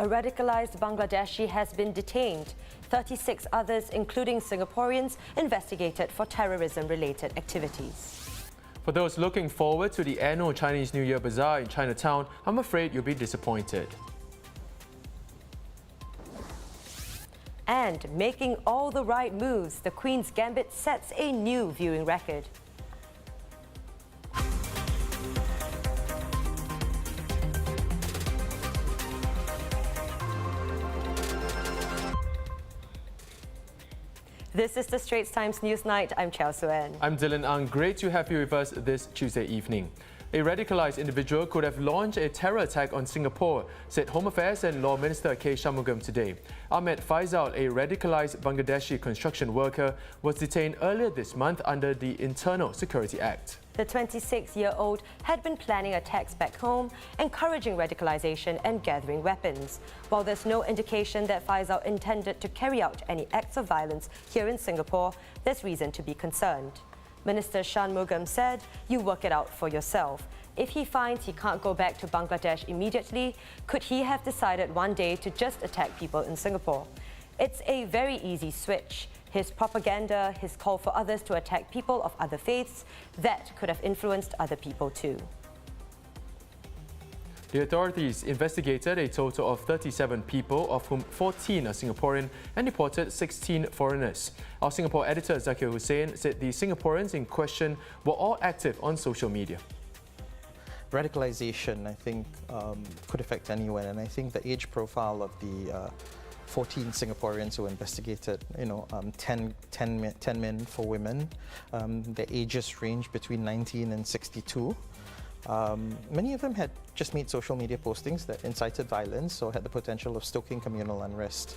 A radicalised Bangladeshi has been detained. 36 others, including Singaporeans, investigated for terrorism-related activities. For those looking forward to the annual Chinese New Year Bazaar in Chinatown, I'm afraid you'll be disappointed. And making all the right moves, the Queen's Gambit sets a new viewing record. This is the Straits Times Newsnight. I'm Chao Suen. I'm Dylan Ang. Great to have you with us this Tuesday evening. A radicalised individual could have launched a terror attack on Singapore, said Home Affairs and Law Minister K. Shanmugam today. Ahmed Faysal, a radicalised Bangladeshi construction worker, was detained earlier this month under the Internal Security Act. The 26-year-old had been planning attacks back home, encouraging radicalisation and gathering weapons. While there's no indication that Faisal intended to carry out any acts of violence here in Singapore, there's reason to be concerned. Minister Shanmugam said, "You work it out for yourself. If he finds he can't go back to Bangladesh immediately, could he have decided one day to just attack people in Singapore? It's a very easy switch. His propaganda, his call for others to attack people of other faiths, that could have influenced other people too." The authorities investigated a total of 37 people, of whom 14 are Singaporean, and deported 16 foreigners. Our Singapore editor Zakir Hussain said the Singaporeans in question were all active on social media. Radicalization, I think, could affect anyone, and I think the age profile of the 14 Singaporeans who were investigated, 10 men, 4 women, their ages range between 19 and 62. Many of them had just made social media postings that incited violence or had the potential of stoking communal unrest.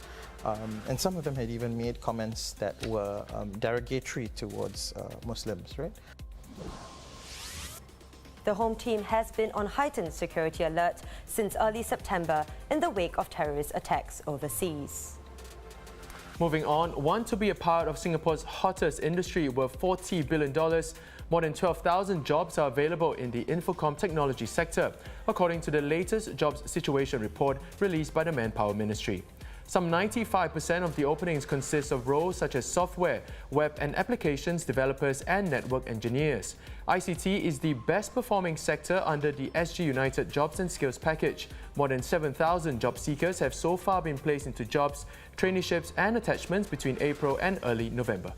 And some of them had even made comments that were derogatory towards Muslims, right? The home team has been on heightened security alert since early September in the wake of terrorist attacks overseas. Moving on, want to be a part of Singapore's hottest industry worth $40 billion. More than 12,000 jobs are available in the Infocom technology sector, according to the latest jobs situation report released by the Manpower Ministry. Some 95% of the openings consist of roles such as software, web and applications developers and network engineers. ICT is the best performing sector under the SG United Jobs and Skills Package. More than 7,000 job seekers have so far been placed into jobs, traineeships and attachments between April and early November.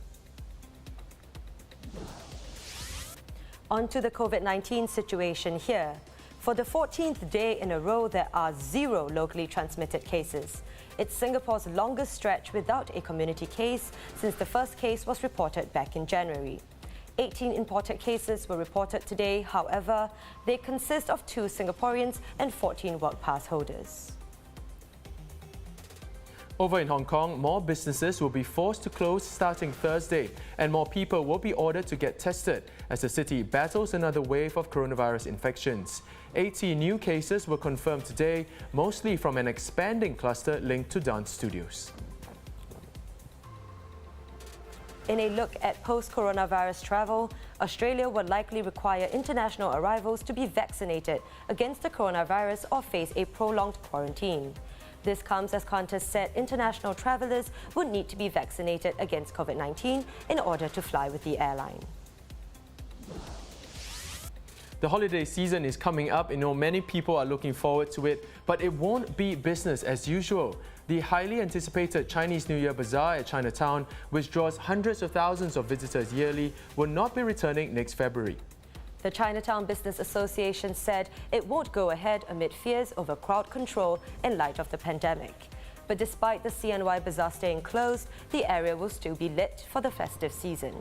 On to the COVID-19 situation here. For the 14th day in a row, there are 0 locally transmitted cases. It's Singapore's longest stretch without a community case since the first case was reported back in January. 18 imported cases were reported today. However, they consist of 2 Singaporeans and 14 work pass holders. Over in Hong Kong, more businesses will be forced to close starting Thursday, and more people will be ordered to get tested as the city battles another wave of coronavirus infections. 80 new cases were confirmed today, mostly from an expanding cluster linked to dance studios. In a look at post-coronavirus travel, Australia will likely require international arrivals to be vaccinated against the coronavirus or face a prolonged quarantine. This comes as Qantas said international travellers would need to be vaccinated against COVID-19 in order to fly with the airline. The holiday season is coming up. Many people are looking forward to it, but it won't be business as usual. The highly anticipated Chinese New Year Bazaar at Chinatown, which draws hundreds of thousands of visitors yearly, will not be returning next February. The Chinatown Business Association said it won't go ahead amid fears over crowd control in light of the pandemic. But despite the CNY Bazaar staying closed, the area will still be lit for the festive season.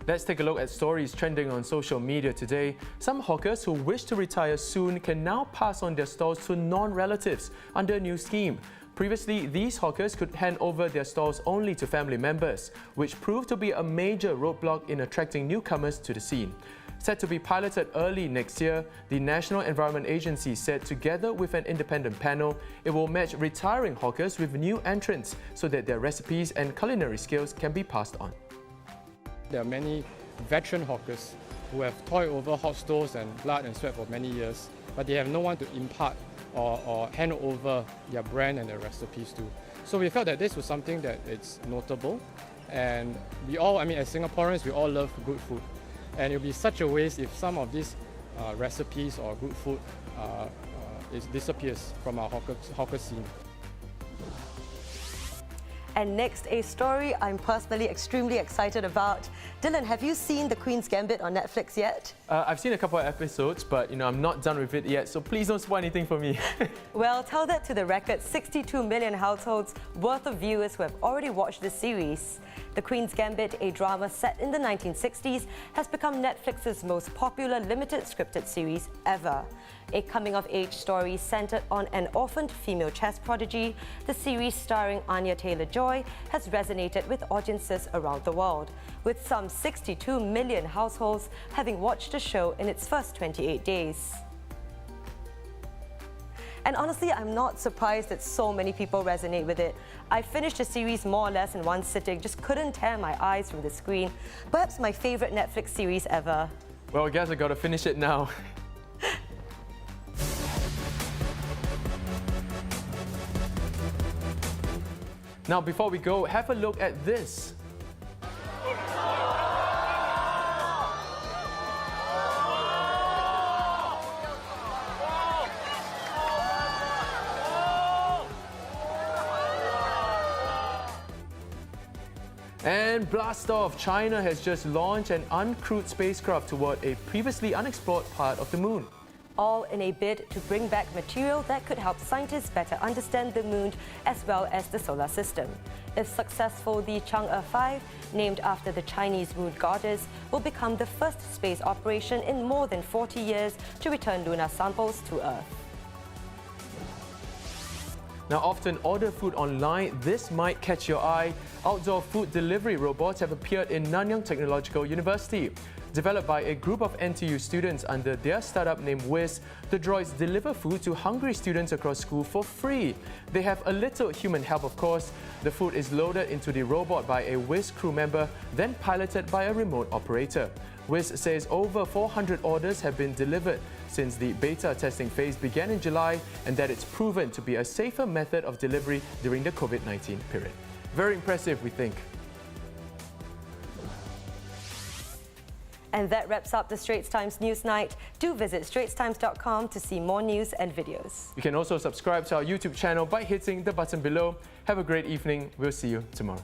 Let's take a look at stories trending on social media today. Some hawkers who wish to retire soon can now pass on their stalls to non-relatives under a new scheme. Previously, these hawkers could hand over their stalls only to family members, which proved to be a major roadblock in attracting newcomers to the scene. Set to be piloted early next year, the National Environment Agency said together with an independent panel, it will match retiring hawkers with new entrants so that their recipes and culinary skills can be passed on. There are many veteran hawkers who have toiled over hot stoves and blood and sweat for many years, but they have no one to impart or hand over their brand and their recipes to. So we felt that this was something that it's notable, and we all, as Singaporeans, we all love good food. And it would be such a waste if some of these recipes or good food disappears from our hawker scene. And next, a story I'm personally extremely excited about. Dylan, have you seen The Queen's Gambit on Netflix yet? I've seen a couple of episodes, but I'm not done with it yet, so please don't spoil anything for me. Well, tell that to the record 62 million households worth of viewers who have already watched the series. The Queen's Gambit, a drama set in the 1960s, has become Netflix's most popular limited scripted series ever. A coming-of-age story centered on an orphaned female chess prodigy, the series starring Anya Taylor-Joy has resonated with audiences around the world, with some 62 million households having watched the show in its first 28 days. And honestly, I'm not surprised that so many people resonate with it. I finished the series more or less in one sitting, just couldn't tear my eyes from the screen. Perhaps my favorite Netflix series ever. Well, I guess I gotta finish it now. Now, before we go, have a look at this. And blast off! China has just launched an uncrewed spacecraft toward a previously unexplored part of the moon. All in a bid to bring back material that could help scientists better understand the moon as well as the solar system. If successful, the Chang'e 5, named after the Chinese moon goddess, will become the first space operation in more than 40 years to return lunar samples to Earth. Now, often order food online, this might catch your eye. Outdoor food delivery robots have appeared in Nanyang Technological University. Developed by a group of NTU students under their startup named Whiz, the droids deliver food to hungry students across school for free. They have a little human help, of course. The food is loaded into the robot by a Whiz crew member, then piloted by a remote operator. Whiz says over 400 orders have been delivered since the beta testing phase began in July, and that it's proven to be a safer method of delivery during the COVID-19 period. Very impressive, we think. And that wraps up the Straits Times Newsnight. Do visit straitstimes.com to see more news and videos. You can also subscribe to our YouTube channel by hitting the button below. Have a great evening. We'll see you tomorrow.